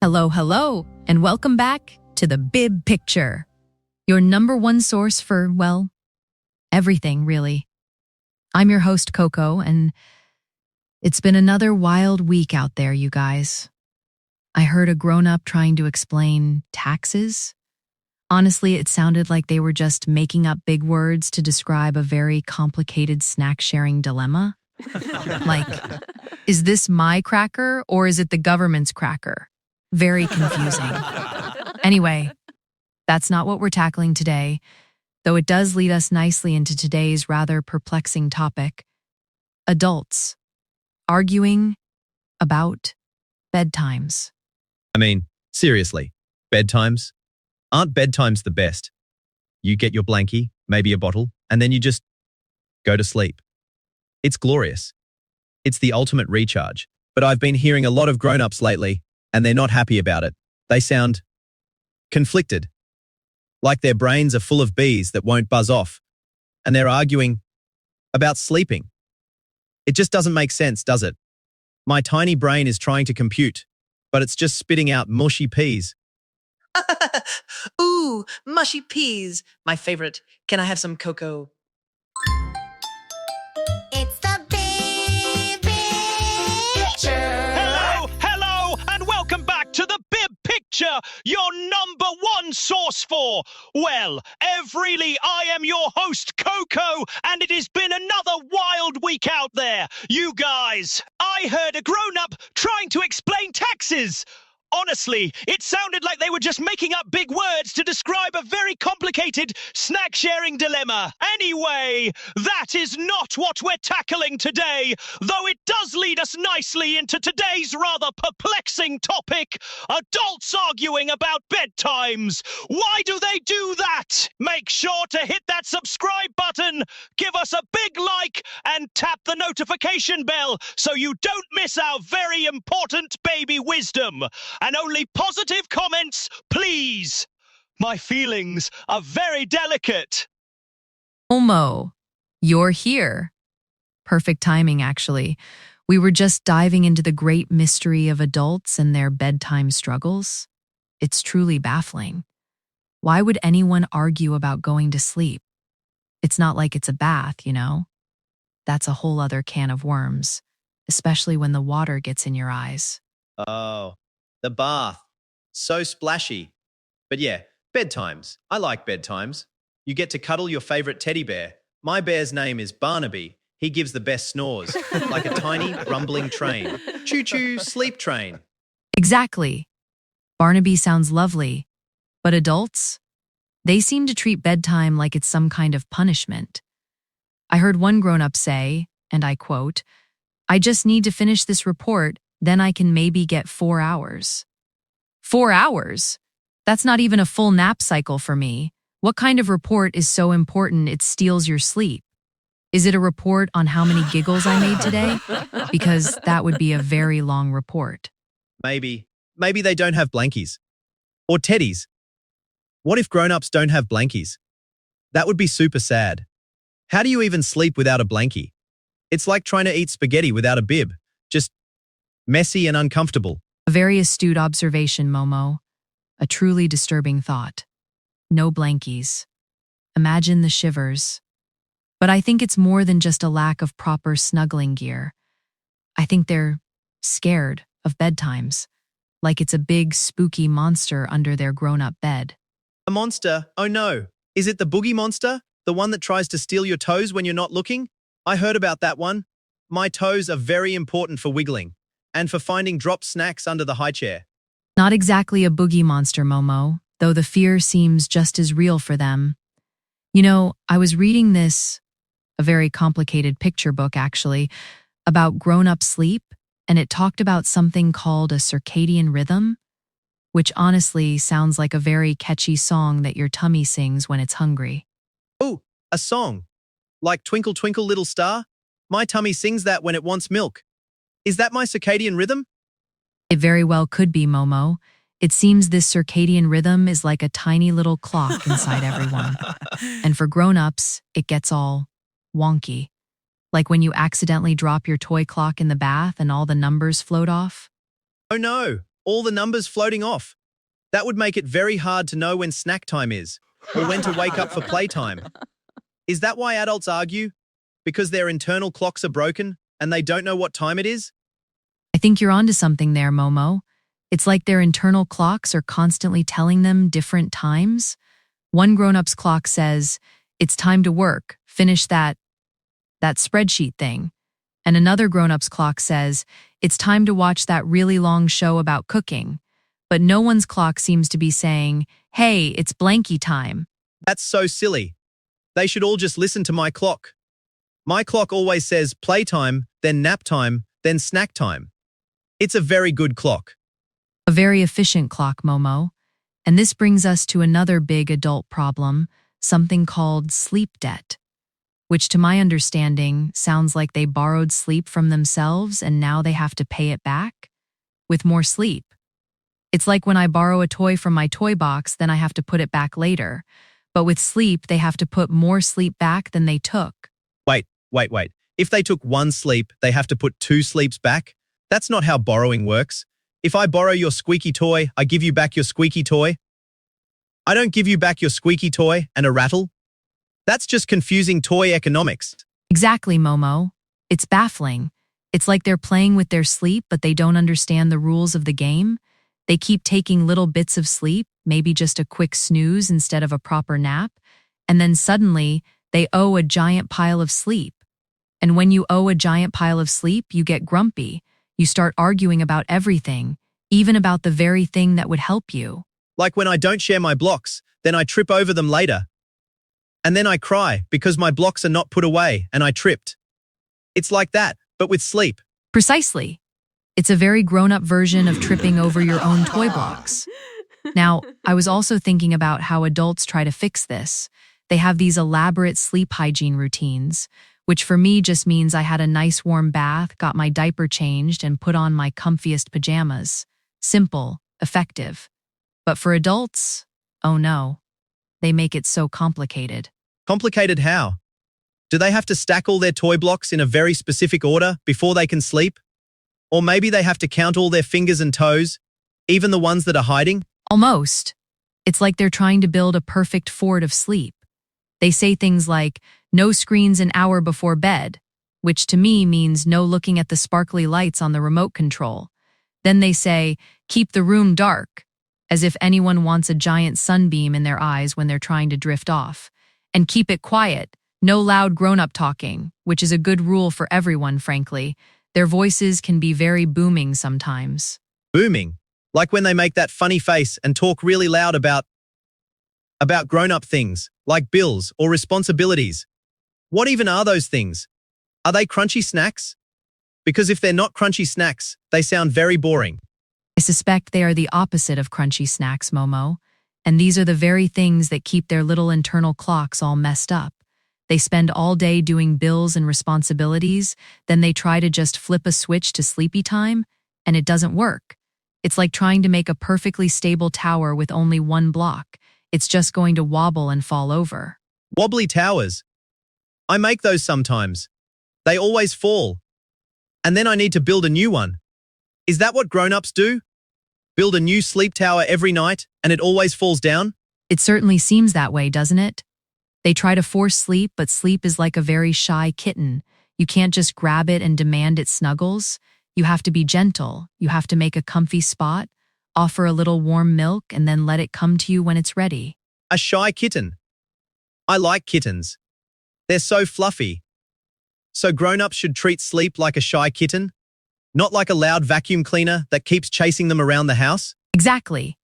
Hello, hello, and welcome back to the Bib Picture, your number one source for, well, everything, really. I'm your host, Coco, and it's been another wild week out there, you guys. I heard a grown-up trying to explain taxes. Honestly, it sounded like they were just making up big words to describe a very complicated snack-sharing dilemma. Like, is this my cracker or is it the government's cracker? Very confusing. Anyway, that's not what we're tackling today, though it does lead us nicely into today's rather perplexing topic: adults arguing about bedtimes. Seriously, bedtimes? Aren't bedtimes the best? You get your blankie, maybe a bottle, and then you just go to sleep. It's glorious. It's the ultimate recharge. But I've been hearing a lot of grown-ups lately, and they're not happy about it. They sound conflicted, like their brains are full of bees that won't buzz off, and they're arguing about sleeping. It just doesn't make sense, does it? My tiny brain is trying to compute, but it's just spitting out mushy peas. Ooh, mushy peas. My favorite. Can I have some cocoa? It's the Bib Picture. Hello, and welcome back to the Bib Picture, your number one source for, well, really, I am your host, Coco, and it has been another wild week out there. You guys, I heard a grown-up trying to explain taxes. Honestly, it sounded like they were just making up big words to describe a very complicated snack-sharing dilemma. Anyway, that is not what we're tackling today, though it does lead us nicely into today's rather perplexing topic: adults arguing about bedtimes. Why do they do that? Make sure to hit that subscribe button, give us a big like, and tap the notification bell so you don't miss our very important baby wisdom. And only positive comments, please. My feelings are very delicate. Momo, you're here. Perfect timing, actually. We were just diving into the great mystery of adults and their bedtime struggles. It's truly baffling. Why would anyone argue about going to sleep? It's not like it's a bath, you know? That's a whole other can of worms, especially when the water gets in your eyes. Oh, the bath. So splashy. But yeah, bedtimes. I like bedtimes. You get to cuddle your favorite teddy bear. My bear's name is Barnaby. He gives the best snores, like a tiny rumbling train. Choo-choo, sleep train. Exactly. Barnaby sounds lovely, but adults? They seem to treat bedtime like it's some kind of punishment. I heard one grown-up say, and I quote, "I just need to finish this report, then I can maybe get 4 hours." 4 hours? That's not even a full nap cycle for me. What kind of report is so important it steals your sleep? Is it a report on how many giggles I made today? Because that would be a very long report. Maybe they don't have blankies. Or teddies. What if grown-ups don't have blankies? That would be super sad. How do you even sleep without a blankie? It's like trying to eat spaghetti without a bib. Just messy and uncomfortable. A very astute observation, Momo. A truly disturbing thought. No blankies. Imagine the shivers. But I think it's more than just a lack of proper snuggling gear. I think they're scared of bedtimes, like it's a big, spooky monster under their grown-up bed. A monster? Oh no. Is it the boogie monster? The one that tries to steal your toes when you're not looking? I heard about that one. My toes are very important for wiggling and for finding dropped snacks under the high chair. Not exactly a boogie monster, Momo, though the fear seems just as real for them. You know, I was reading this, a very complicated picture book actually, about grown-up sleep, and it talked about something called a circadian rhythm, which honestly sounds like a very catchy song that your tummy sings when it's hungry. Oh, a song. Like Twinkle Twinkle Little Star? My tummy sings that when it wants milk. Is that my circadian rhythm? It very well could be, Momo. It seems this circadian rhythm is like a tiny little clock inside everyone. And for grown-ups, it gets all wonky. Like when you accidentally drop your toy clock in the bath and all the numbers float off. Oh no, All the numbers floating off. That would make it very hard to know when snack time is, or when to wake up for playtime. Is that why adults argue? Because their internal clocks are broken and they don't know what time it is? I think you're onto something there, Momo. It's like their internal clocks are constantly telling them different times. One grown-up's clock says, it's time to work, finish that spreadsheet thing. And another grown-up's clock says, it's time to watch that really long show about cooking. But no one's clock seems to be saying, hey, it's blankie time. That's so silly. They should all just listen to my clock. My clock always says playtime, then nap time, then snack time. It's a very good clock. A very efficient clock, Momo. And this brings us to another big adult problem, something called sleep debt, which to my understanding sounds like they borrowed sleep from themselves and now they have to pay it back with more sleep. It's like when I borrow a toy from my toy box, then I have to put it back later. But with sleep, they have to put more sleep back than they took. Wait. If they took one sleep, they have to put 2 sleeps back? That's not how borrowing works. If I borrow your squeaky toy, I give you back your squeaky toy. I don't give you back your squeaky toy and a rattle. That's just confusing toy economics. Exactly, Momo. It's baffling. It's like they're playing with their sleep, but they don't understand the rules of the game. They keep taking little bits of sleep, maybe just a quick snooze instead of a proper nap, and then suddenly they owe a giant pile of sleep. And when you owe a giant pile of sleep, you get grumpy. You start arguing about everything, even about the very thing that would help you. Like when I don't share my blocks, then I trip over them later. And then I cry because my blocks are not put away and I tripped. It's like that, but with sleep. Precisely. It's a very grown-up version of tripping over your own toy blocks. Now, I was also thinking about how adults try to fix this. They have these elaborate sleep hygiene routines, which for me just means I had a nice warm bath, got my diaper changed, and put on my comfiest pajamas. Simple, effective. But for adults, oh no, they make it so complicated. Complicated how? Do they have to stack all their toy blocks in a very specific order before they can sleep? Or maybe they have to count all their fingers and toes, even the ones that are hiding? Almost. It's like they're trying to build a perfect fort of sleep. They say things like, no screens an hour before bed, which to me means no looking at the sparkly lights on the remote control. Then they say, keep the room dark, as if anyone wants a giant sunbeam in their eyes when they're trying to drift off. And keep it quiet, no loud grown-up talking, which is a good rule for everyone, frankly. Their voices can be very booming sometimes. Booming. Like when they make that funny face and talk really loud about grown-up things, like bills or responsibilities. What even are those things? Are they crunchy snacks? Because if they're not crunchy snacks, they sound very boring. I suspect they are the opposite of crunchy snacks, Momo. And these are the very things that keep their little internal clocks all messed up. They spend all day doing bills and responsibilities, then they try to just flip a switch to sleepy time, and it doesn't work. It's like trying to make a perfectly stable tower with only one block. It's just going to wobble and fall over. Wobbly towers. I make those sometimes. They always fall. And then I need to build a new one. Is that what grown-ups do? Build a new sleep tower every night and it always falls down? It certainly seems that way, doesn't it? They try to force sleep, but sleep is like a very shy kitten. You can't just grab it and demand it snuggles. You have to be gentle. You have to make a comfy spot, offer a little warm milk, and then let it come to you when it's ready. A shy kitten. I like kittens. They're so fluffy. So grown-ups should treat sleep like a shy kitten, not like a loud vacuum cleaner that keeps chasing them around the house? Exactly.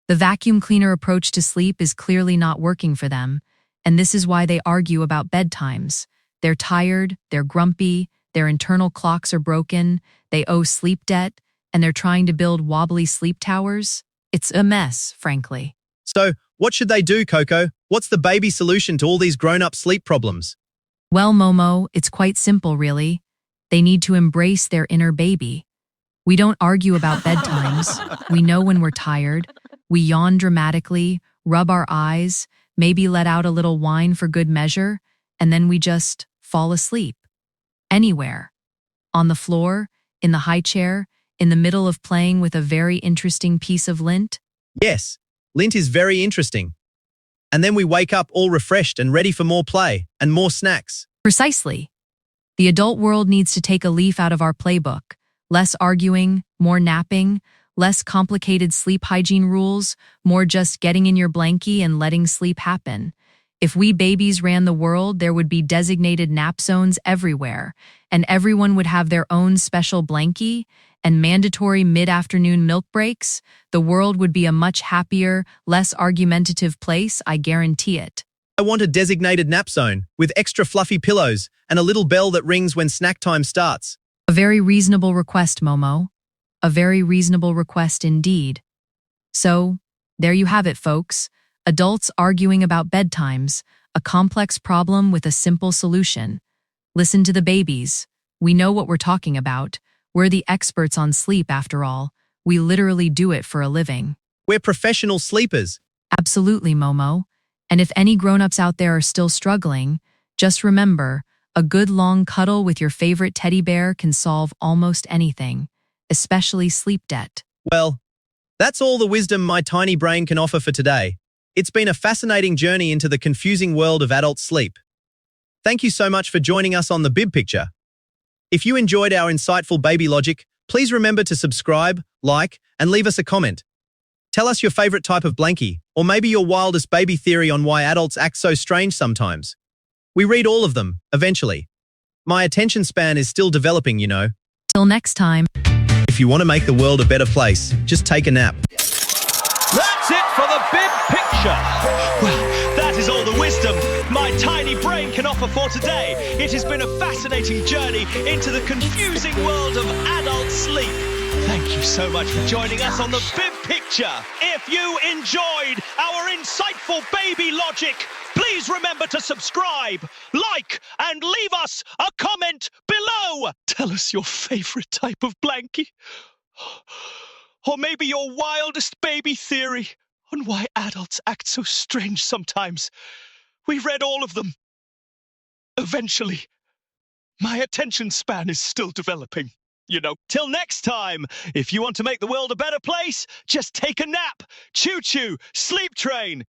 The vacuum cleaner approach to sleep is clearly not working for them, and this is why they argue about bedtimes. They're tired, they're grumpy, their internal clocks are broken, they owe sleep debt, and they're trying to build wobbly sleep towers. It's a mess, frankly. So, what should they do, Coco? What's the baby solution to all these grown-up sleep problems? Well, Momo, it's quite simple, really. They need to embrace their inner baby. We don't argue about bedtimes. We know when we're tired. We yawn dramatically, rub our eyes, maybe let out a little whine for good measure, and then we just fall asleep. Anywhere. On the floor, in the high chair, in the middle of playing with a very interesting piece of lint? Yes, lint is very interesting. And then we wake up all refreshed and ready for more play and more snacks. Precisely. The adult world needs to take a leaf out of our playbook. Less arguing, more napping, less complicated sleep hygiene rules, more just getting in your blankie and letting sleep happen. If we babies ran the world, there would be designated nap zones everywhere, and everyone would have their own special blankie and mandatory mid-afternoon milk breaks. The world would be a much happier, less argumentative place, I guarantee it. I want a designated nap zone with extra fluffy pillows and a little bell that rings when snack time starts. A very reasonable request, Momo. A very reasonable request indeed. So, there you have it, folks. Adults arguing about bedtimes, a complex problem with a simple solution. Listen to the babies. We know what we're talking about. We're the experts on sleep, after all. We literally do it for a living. We're professional sleepers. Absolutely, Momo. And if any grown-ups out there are still struggling, just remember, a good long cuddle with your favorite teddy bear can solve almost anything, especially sleep debt. Well, that's all the wisdom my tiny brain can offer for today. It's been a fascinating journey into the confusing world of adult sleep. Thank you so much for joining us on the Bib Picture. If you enjoyed our insightful baby logic, please remember to subscribe, like, and leave us a comment. Tell us your favorite type of blankie, or maybe your wildest baby theory on why adults act so strange sometimes. We read all of them, eventually. My attention span is still developing, you know. Till next time. If you want to make the world a better place, just take a nap. That's it for the Bib Picture. Well, that is all the wisdom my tiny brain can offer for today. It has been a fascinating journey into the confusing world of adult sleep. Thank you so much for joining us on the Bib Picture. If you enjoyed our insightful baby logic, please remember to subscribe, like, and leave us a comment below. Tell us your favorite type of blankie. Or maybe your wildest baby theory on why adults act so strange sometimes. We read all of them. Eventually. My attention span is still developing. You know, till next time, if you want to make the world a better place, just take a nap. Choo-choo, sleep train.